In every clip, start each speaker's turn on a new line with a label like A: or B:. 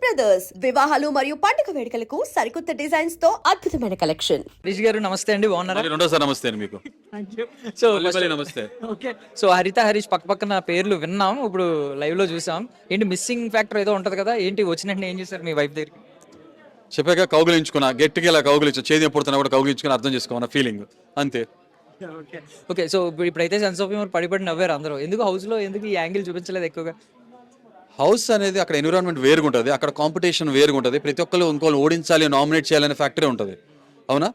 A: Brothers వివాహాలు మరియు పండుగ వేడుకలకు సరికొత్త డిజైన్స్ తో అద్భుతమైన కలెక్షన్.
B: హరీష్ గారు నమస్తే అండి, బాగున్నారా?
C: రెండోసారి నమస్తే అండి మీకు.
B: సో
C: నమస్తే.
B: ఓకే, సో హరిత హరీష్ పక్కన పేర్లు విన్నాం, ఇప్పుడు లైవ్ లో చూసాం. ఏంటి మిస్సింగ్ ఫ్యాక్టర్ ఏదో ఉంటది కదా, ఏంటి వచ్చినట్టు ఏం చేశారు మీ వైఫ్ దగ్గరికి?
C: చెప్పాక కౌగులించుకున్నా, గట్టిగా ఇలా కౌగులించు, చేతి ఎప్పుడుతున్నా కూడా కౌగులించుకుని అర్థం చేసుకోమన్న ఫీలింగ్ అంతే.
B: ఓకే, సో ఇప్పుడైతే సెన్స్ ఆఫ్ హ్యూమర్ పడిపడి నవ్వారు అందరూ. ఎందుకు హౌస్ లో ఎందుకు ఈ యాంగిల్ చూపించలేదు ఎక్కువగా?
C: హౌస్ అనేది అక్కడ ఎన్విరాన్మెంట్ వేరుగా ఉంటుంది, అక్కడ కాంపిటీషన్ వేరుగా ఉంటుంది. ప్రతి ఒక్కరు ఇంకోళ్ళు ఓడించాలి, నామినేట్ చేయాలనే ఫ్యాక్టరీ ఉంటుంది. అవునా?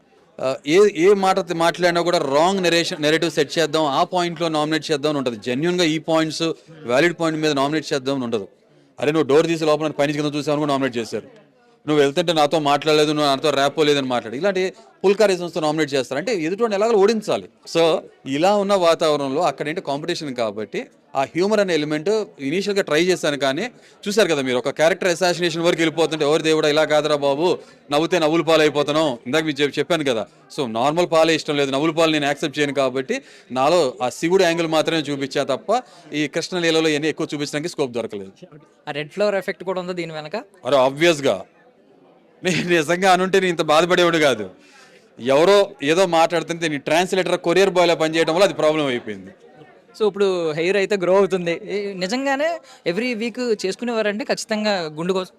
C: ఏ మాట మాట్లాడినా కూడా రాంగ్ నెరేటివ్ సెట్ చేద్దాం, ఆ పాయింట్లో నామినేట్ చేద్దాం అని ఉంటుంది. జెన్యున్గా ఈ పాయింట్స్ వ్యాలిడ్ పాయింట్ మీద నామినేట్ చేద్దాం అని ఉండదు. అరే నువ్వు డోర్ తీసి లోపల పైన కింద చూసావు కూడా నామినేట్ చేశారు, నువ్వు వెళ్తుంటే నాతో మాట్లాడలేదు, నువ్వు నాతో ర్యాపో లేదని మాట్లాడి ఇలాంటి పుల్కారిజమ్స్తో నామినేట్ చేస్తారు. అంటే ఎదుటి ఎలాగో ఓడించాలి. సో ఇలా ఉన్న వాతావరణంలో అక్కడ ఏంటి కాంపిటీషన్ కాబట్టి ఆ హ్యూమర్ అనే ఎలిమెంట్ ఇనీషియల్గా ట్రై చేశాను. కానీ చూసారు కదా మీరు, ఒక క్యారెక్టర్ అసాసినేషన్ వరకు వెళ్ళిపోతుంటే ఎవరి దేవుడా ఇలా కాదురా బాబు, నవ్వుతే నవ్వుల పాలు అయిపోతున్నాం, ఇందాక మీకు చెప్పాను కదా. సో నార్మల్ పాలే ఇష్టం లేదు, నవ్వుల పాలు నేను యాక్సెప్ట్ చేయను కాబట్టి నాలో ఆ శివుడు యాంగిల్ మాత్రమే చూపించా తప్ప ఈ కృష్ణలీలలో ఇవన్నీ ఎక్కువ చూపించడానికి స్కోప్ దొరకలేదు.
B: ఆ రెడ్ ఫ్లవర్ ఎఫెక్ట్ కూడా ఉందా దీని వెనక?
C: అరే ఆబ్వియస్గా నేను నిజంగా అనుంటే నేను ఇంత బాధపడేవాడు కాదు. ఎవరో ఏదో మాట్లాడుతుంటే నీ ట్రాన్స్లేటర్ కొరియర్ బాయ్లా పనిచేయడం వల్ల అది ప్రాబ్లం అయిపోయింది.
B: సో ఇప్పుడు హెయిర్ అయితే గ్రో అవుతుంది. నిజంగానే ఎవ్రీ వీక్ చేసుకునేవారంటే ఖచ్చితంగా గుండు కోసం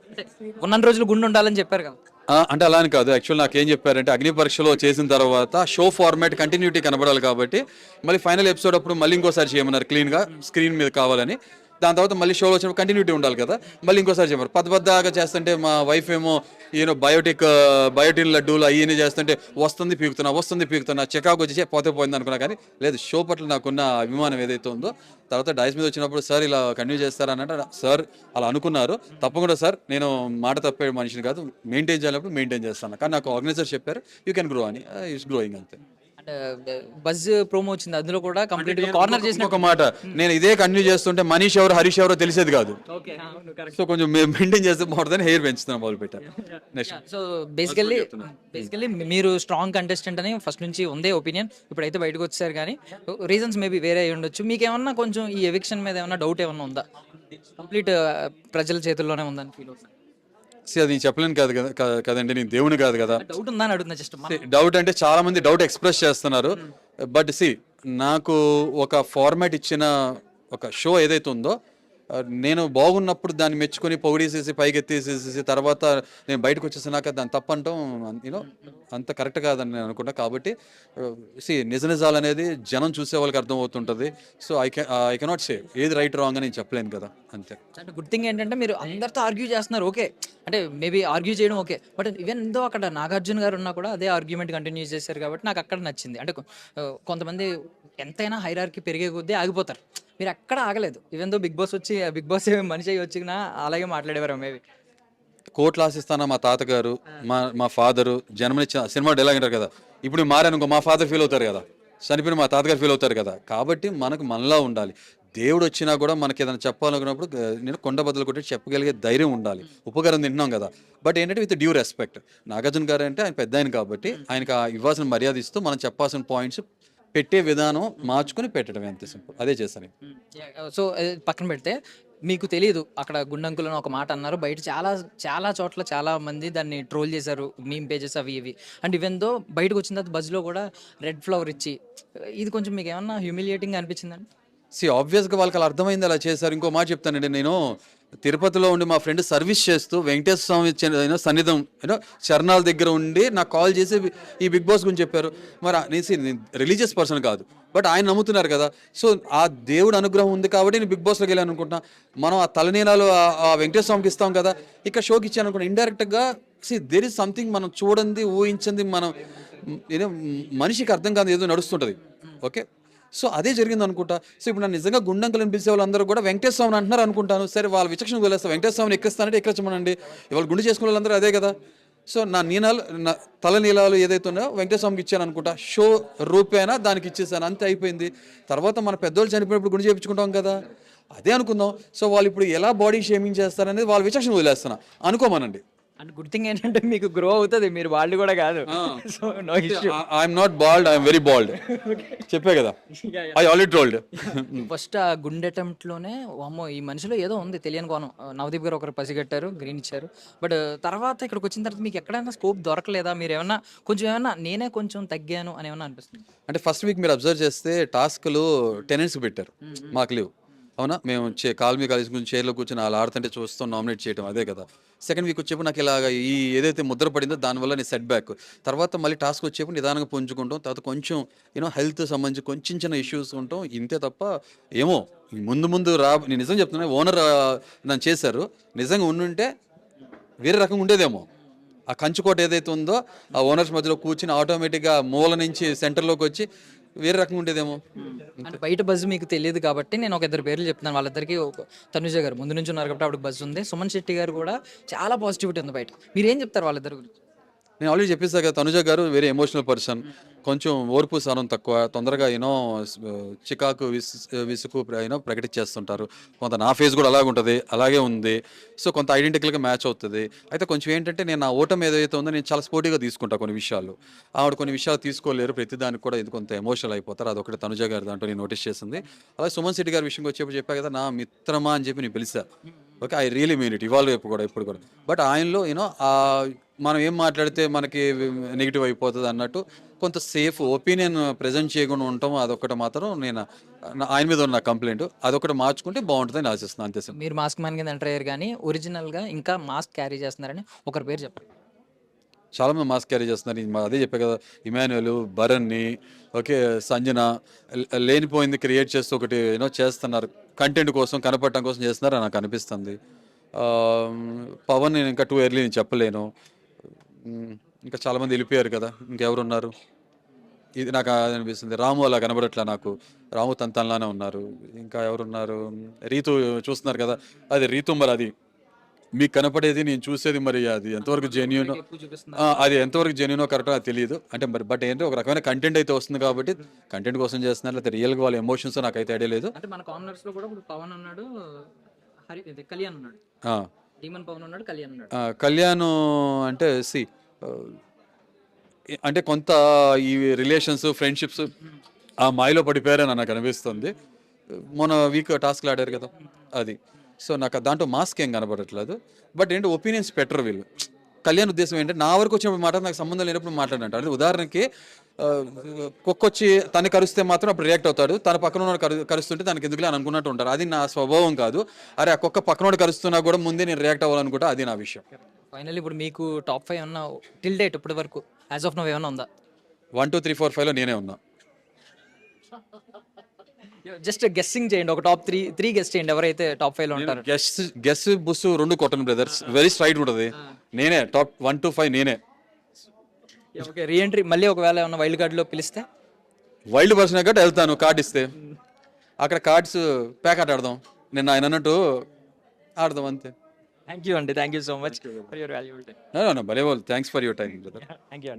B: ఉన్న రోజులు గుండు ఉండాలని చెప్పారు కదా?
C: అంటే అలా అని కాదు. యాక్చువల్ నాకు ఏం చెప్పారంటే అగ్ని పరీక్షలో చేసిన తర్వాత షో ఫార్మాట్ కంటిన్యూటీ కనబడాలి కాబట్టి మళ్ళీ ఫైనల్ ఎపిసోడ్ అప్పుడు మళ్ళీ ఇంకోసారి చేయమన్నారు, క్లీన్గా స్క్రీన్ మీద కావాలని. దాని తర్వాత మళ్ళీ షోలో వచ్చినప్పుడు కంటిన్యూటీ ఉండాలి కదా, మళ్ళీ ఇంకోసారి చెప్పారు. పద్దగా చేస్తుంటే మా వైఫ్ ఏమో ఈయన బయోటిన్ లడ్డూలు అవన్నీ చేస్తుంటే వస్తుంది పీకుతున్నా చెకాకు వచ్చి పోతే పోయింది అనుకున్నా. కానీ లేదు, షో పట్ల నాకున్న అభిమానం ఏదైతే ఉందో. తర్వాత డైస్ మీద వచ్చినప్పుడు సార్ ఇలా కంటిన్యూ చేస్తారన్నట్టు సార్ అలా అనుకున్నారు. తప్పకుండా సార్, నేను మాట తప్పే మనిషిని కాదు, మెయింటైన్ చేయాలప్పుడు మెయింటైన్ చేస్తాను. కానీ నాకు ఆర్గనైజర్ చెప్పారు యూ కెన్ గ్రో అని, ఇట్స్ గ్రోయింగ్ అంతే.
B: బజ్ ప్రోమో వచ్చింది, అందులో కూడా కంప్లీట్ గా కార్నర్ చేసిన
C: ఒక మాట, నేను ఇదే కంటిన్యూ చేస్తుంటే మనీష్ ఎవరు హరీష్ ఎవరో తెలిసేది కాదు. సో కొంచెం మెయింటైన్ చేస్తే బాగుంటుందని హెయిర్ పెంచుతున్నాం మొదలు పెట్టారు. నెక్స్ట్
B: సో బేసికల్లీ మీరు స్ట్రాంగ్ కంటెస్టెంట్ అని ఫస్ట్ నుంచి ఉందే ఒపీనియన్. ఇప్పుడైతే బయటకు వచ్చారు, కానీ రీజన్స్ మేబీ వేరే అయి ఉండొచ్చు. మీకు ఏమన్నా కొంచెం ఈ ఎవిక్షన్ మీద ఏమన్నా డౌట్ ఏమన్నా ఉందా? కంప్లీట్ ప్రజల చేతుల్లోనే ఉందని ఫీల్ అవుతుంది.
C: అది చెప్పలేను కాదు కదండి, నేను దేవుని కాదు కదా.
B: డౌట్ ఉందా అని అడుగుతున్నా జస్ట్.
C: డౌట్ అంటే చాలా మంది డౌట్ ఎక్స్ప్రెస్ చేస్తున్నారు. బట్ నాకు ఒక ఫార్మాట్ ఇచ్చిన ఒక షో ఏదైతే ఉందో, నేను బాగున్నప్పుడు దాన్ని మెచ్చుకొని పొగిడేసేసి పైకి ఎత్తేసేసి తర్వాత నేను బయటకు వచ్చేసినాక దాన్ని తప్పంటాం అంత కరెక్ట్ కాదని నేను అనుకుంటా. కాబట్టి నిజాలు అనేది జనం చూసే వాళ్ళకి అర్థం అవుతుంటుంది. సో ఐ కెనాట్ సే ఏది రైట్ రాంగ్ అని నేను చెప్పలేను కదా, అంతే.
B: అంటే గుడ్ థింగ్ ఏంటంటే మీరు అందరితో ఆర్గ్యూ చేస్తున్నారు, ఓకే. అంటే మేబీ ఆర్గ్యూ చేయడం ఓకే, బట్ ఈవెన్ దో అక్కడ నాగార్జున గారు ఉన్నా కూడా అదే ఆర్గ్యుమెంట్ కంటిన్యూ చేశారు కాబట్టి నాకు అక్కడ నచ్చింది. అంటే కొంతమంది ఎంతైనా హైరార్కీ పెరిగే కొద్దీ ఆగిపోతారు, మీరు అక్కడ ఆగలేదు. ఈవెన్ దో బిగ్ బాస్ మనిషి అయ్యి వచ్చినా అలాగే మాట్లాడేవారు. మేబీ
C: కోట్లు ఆశిస్తానా మా తాతగారు, మా ఫాదరు జన్మనిచ్చిన సినిమా డైలాగ్ అంటారు కదా, ఇప్పుడు మారానుకో మా ఫాదర్ ఫీల్ అవుతారు కదా, చనిపోయిన మా తాతగారు ఫీల్ అవుతారు కదా. కాబట్టి మనకు మనలా ఉండాలి. దేవుడు వచ్చినా కూడా మనకి ఏదైనా చెప్పాలనుకున్నప్పుడు నేను కొండ బదులు కొట్టి చెప్పగలిగే ధైర్యం ఉండాలి. ఉపకారం తింటున్నాం కదా, బట్ ఏంటంటే విత్ డ్యూ రెస్పెక్ట్. నాగార్జున గారు అంటే ఆయన పెద్ద ఆయన కాబట్టి ఆయనకు ఇవ్వాల్సిన మర్యాద ఇస్తూ మనం చెప్పాల్సిన పాయింట్స్ పెట్టే విధానం మార్చుకుని పెట్టడం, అంతే సింపుల్. అదే చేస్తాను.
B: సో పక్కన పెడితే మీకు తెలియదు అక్కడ గుండంకులను ఒక మాట అన్నారు, బయట చాలా చాలా చోట్ల చాలా మంది దాన్ని ట్రోల్ చేశారు, మీమ్ పేజెస్ అవి ఇవి. అండ్ ఈవెన్ దో బయటకు వచ్చిన తర్వాత బజ్లో కూడా రెడ్ ఫ్లవర్ ఇచ్చి, ఇది కొంచెం మీకు ఏమన్నా హ్యూమిలియేటింగ్ అనిపించిందండి?
C: ఆబ్వియస్గా వాళ్ళకి అలా అర్థమైంది, అలా చేశారు. ఇంకో మాట చెప్తానండి, నేను తిరుపతిలో ఉండి మా ఫ్రెండ్ సర్వీస్ చేస్తూ వెంకటేశ్వర స్వామి సన్నిధం చరణాల దగ్గర ఉండి నాకు కాల్ చేసి ఈ బిగ్ బాస్ గురించి చెప్పారు. మరి నేను రిలీజియస్ పర్సన్ కాదు, బట్ ఆయన నమ్ముతున్నారు కదా. సో ఆ దేవుడు అనుగ్రహం ఉంది కాబట్టి నేను బిగ్ బాస్లోకి వెళ్ళాను అనుకుంటున్నా. మనం ఆ తలనీలాలు ఆ వెంకటేశ్వర స్వామికి ఇస్తాం కదా, ఇక్కడ షోకి ఇచ్చాను అనుకుంటా. ఇండైరెక్ట్గా దేర్ ఇస్ సంథింగ్ మనం చూడండి ఊహించింది, మనం మనిషికి అర్థం కాదు ఏదో నడుస్తుంటుంది. ఓకే, సో అదే జరిగింది అనుకుంటా. సో ఇప్పుడు నన్ను నిజంగా గుండంకులను పిలిచే వాళ్ళందరూ కూడా వెంకటేశ్వర స్వామిని అంటున్నారు అనుకుంటాను. సరే, వాళ్ళ విచక్షణ వదిలేస్తా. వెంకటేశ్వర స్వామిని ఎక్కిస్తానంటే ఎక్కచ్చమనండి, ఇవాళ గుండు చేసుకునే వాళ్ళందరూ అదే కదా. సో నా తల నీలాలు ఏదైతే ఉన్నాయో వెంకటేశ్వర స్వామికి ఇచ్చాను అనుకుంటా, షో రూపేనా దానికి ఇచ్చేసాను, అంతే అయిపోయింది. తర్వాత మన పెద్దోళ్ళు చనిపోయినప్పుడు గుండు చేయించుకుంటాం కదా, అదే అనుకుందాం. సో వాళ్ళు ఇప్పుడు ఎలా బాడీ షేమింగ్ చేస్తారనేది వాళ్ళ విచక్షణ వదిలేస్తున్నా, అనుకోమనండి.
B: అండ్ గుడ్ థింగ్ ఏంటంటే మీకు గ్రో అవుతుంది, మీరు వాళ్ళు కూడా కాదు. So no issue.
C: I'm not bald, I'm very bald. చెప్పే కదా, ఐ ఆల్రెడీ టోల్డ్.
B: ఫస్ట్ ఆ గుండె అటెంప్ట్లోనే అమ్మో ఈ మనిషిలో ఏదో ఉంది తెలియని కోణం. నవదీప్ గారు ఒకరు పసిగట్టారు, గ్రీన్ ఇచ్చారు. బట్ తర్వాత ఇక్కడికి వచ్చిన తర్వాత మీకు ఎక్కడైనా స్కోప్ దొరకలేదా? మీరు ఏమన్నా ఏమన్నా నేనే కొంచెం తగ్గాను అని ఏమన్నా అనిపిస్తుంది?
C: అంటే ఫస్ట్ వీక్ మీరు అబ్జర్వ్ చేస్తే టాస్క్లు టెనెంట్స్కి పెట్టారు, మాకు లేవు. అవునా, మేము కాల్ మీ కాలేజ్ గురించి చైర్లో కూర్చొని వాళ్ళు ఆడుతుంటే చూస్తాం, నామినేట్ చేయడం అదే కదా. సెకండ్ వీక్ వచ్చేప్పుడు నాకు ఇలాగ ఈ ఏదైతే ముద్ర పడిందో దానివల్ల నేను సెట్ బ్యాక్. తర్వాత మళ్ళీ టాస్క్ వచ్చేప్పుడు నిదానంగా పుంజుకుంటాం, తర్వాత కొంచెం హెల్త్ సంబంధించి కొంచెం చిన్న ఇష్యూస్ ఉంటాం, ఇంతే తప్ప ఏమో ముందు ముందు నేను నిజం చెప్తున్నా, ఓనర్ నన్ను చేశారు, నిజంగా ఉండుంటే వేరే రకంగా ఉండేదేమో. ఆ కంచుకోట ఏదైతే ఉందో ఆ ఓనర్స్ మధ్యలో కూర్చుని ఆటోమేటిక్గా మూల నుంచి సెంటర్లోకి వచ్చి వేరే రకంగా ఉండేదేమో.
B: అంటే బయట బజ్ మీకు తెలియదు కాబట్టి నేను ఒక ఇద్దరు పేర్లు చెప్తున్నాను. వాళ్ళిద్దరికి తనుజ గారు ముందు నుంచి ఉన్నారు కాబట్టి ఆవిడకి బజ్ ఉంది. సుమన్ శెట్టి గారు కూడా చాలా పాజిటివిటీ ఉంది బయట. మీరు ఏం చెప్తారు వాళ్ళిద్దరి గురించి?
C: నేను ఆల్రెడీ చెప్పేసా కదా, తనుజ గారు వెరీ ఎమోషనల్ పర్సన్, కొంచెం ఓర్పు సహనం తక్కువ, తొందరగా చికాకు విసుకు ప్రకటించేస్తుంటారు. కొంత నా ఫేస్ కూడా అలాగే ఉంటుంది, అలాగే ఉంది. సో కొంత ఐడెంటికల్గా మ్యాచ్ అవుతుంది. అయితే కొంచెం ఏంటంటే నేను నా ఓటమి ఏదైతే ఉందో నేను చాలా స్పోర్టివ్గా తీసుకుంటా కొన్ని విషయాలు. ఆవిడ కొన్ని విషయాలు తీసుకోలేరు, ప్రతిదానికి కూడా ఇది కొంత ఎమోషనల్ అయిపోతారు. అదొకటి తనుజ గారి దాంట్లో నేను నోటీస్ చేసింది. అలాగే సుమన్ శెట్టి గారి విషయంకి వచ్చేప్పుడు చెప్పా కదా, నా మిత్రమా అని చెప్పి నేను పిలిచా. Okay, I really mean it, ఇవాళ రేపు కూడా ఇప్పుడు కూడా. బట్ ఆయనలో మనం ఏం మాట్లాడితే మనకి నెగిటివ్ అయిపోతుంది అన్నట్టు కొంత సేఫ్ ఒపీనియన్ ప్రజెంట్ చేయకుండా ఉంటాం. అదొకటి మాత్రం నేను ఆయన మీద ఉన్న కంప్లైంట్, అదొకటి మార్చుకుంటే బాగుంటుందని ఆశిస్తున్నాను, అంతే సార్.
B: మీరు మాస్క్ మ్యాన్ కింద ఎంటర్ అయ్యారు కానీ ఒరిజినల్గా ఇంకా మాస్క్ క్యారీ చేస్తున్నారని ఒకరి పేరు చెప్పండి.
C: చాలామంది మాస్క్ క్యారీ చేస్తున్నారు, అదే చెప్పే కదా, ఇమాన్యుయల్, భరణ్ని, ఓకే, సంజన, లేనిపోయింది క్రియేట్ చేస్తూ ఒకటి చేస్తున్నారు, కంటెంట్ కోసం కనపడటం కోసం చేస్తున్నారు అని నాకు అనిపిస్తుంది. పవన్ నేను ఇంకా టూ ఎర్లీ నేను చెప్పలేను. ఇంకా చాలామంది వెళ్ళిపోయారు కదా, ఇంకెవరున్నారు? ఇది నాకు అనిపిస్తుంది. రాము అలా కనబడట్లా నాకు, రాము తనలానే ఉన్నారు. ఇంకా ఎవరున్నారు? రీతు చూస్తున్నారు కదా, అది రీతు మరి అది మీకు కనపడేది నేను చూసేది, మరి అది ఎంతవరకు జెన్యూనో, అది ఎంతవరకు జెన్యూనో కరెక్టో అది తెలియదు. అంటే మరి బట్ ఏంటంటే ఒక రకమైన కంటెంట్ అయితే వస్తుంది కాబట్టి కంటెంట్ కోసం చేస్తున్నారు, లేకపోతే రియల్గా వాళ్ళ ఎమోషన్స్ నాకైతే ఐడియా లేదు.
B: అంటే మన కామనర్స్ లో కూడా పవన్ అన్నాడు, కళ్యాణ్ ఉన్నాడు, డీమన్ పవన్ ఉన్నాడు, కళ్యాణ్ ఉన్నాడు.
C: కళ్యాణ్ అంటే అంటే కొంత ఈ రిలేషన్స్ ఫ్రెండ్షిప్స్ ఆ మాయలో పడిపోయారని నాకు అనిపిస్తుంది. మొన్న వీక్ టాస్క్లు ఆడారు కదా అది. సో నాకు దాంట్లో మాస్క్ ఏం కనబడట్లేదు. బట్ ఏంటి ఒపీనియన్స్ పెట్టరు వీళ్ళు. కళ్యాణ్ ఉద్దేశం ఏంటంటే నా వరకు వచ్చినప్పుడు మాట నాకు సంబంధం లేనప్పుడు మాట్లాడంట. అంటే ఉదాహరణకి కుక్కొచ్చి తను కరుస్తే మాత్రం అప్పుడు రియాక్ట్ అవుతాడు, తన పక్కన కరుస్తుంటే తనకి ఎందుకులే అని అనుకున్నట్టు ఉంటారు. అది నా స్వభావం కాదు. అరే ఆ కుక్క పక్కనోడు కరుస్తున్నా కూడా ముందే నేను రియాక్ట్ అవ్వాలనుకుంటా, అది నా విషయం.
B: ఫైనల్ ఇప్పుడు మీకు టాప్ 5 ఏమన్నా టిల్ డేట్ ఇప్పటి వరకు యాజ్ ఆఫ్ నౌ ఏమన్నా ఉందా?
C: 1 2 3 4 5లో నేనే ఉన్నా.
B: జస్ట్ గెస్సింగ్ చేయండి, ఒక టాప్ 3 గెస్ చేయండి ఎవరైతే టాప్ 5 లో ఉంటారు.
C: గెస్ బుస్ 2 కొట్టను బ్రదర్స్, వెరీ స్ట్రైట్ ఉంటుంది. నేనే టాప్ 1 to 5 నేనే.
B: ఓకే, రీఎంట్రీ మళ్ళీ ఒకవేళ ఏమన్నా వైల్డ్ కార్డ్ లో పిలిస్తే?
C: వైల్డ్ పర్సన్ కాబట్టి వెళ్తాను, కార్డ్ ఇస్తే అక్కడ కార్డ్స్ ప్యాక్ ఆడదాం, నేను ఆయన అన్నట్టు ఆడదాం అంతే.
B: థ్యాంక్ యూ అండి, thank you so much for your valuable time.
C: భలే వాళ్ళు, thanks for your time brother.
B: Thank you అండి.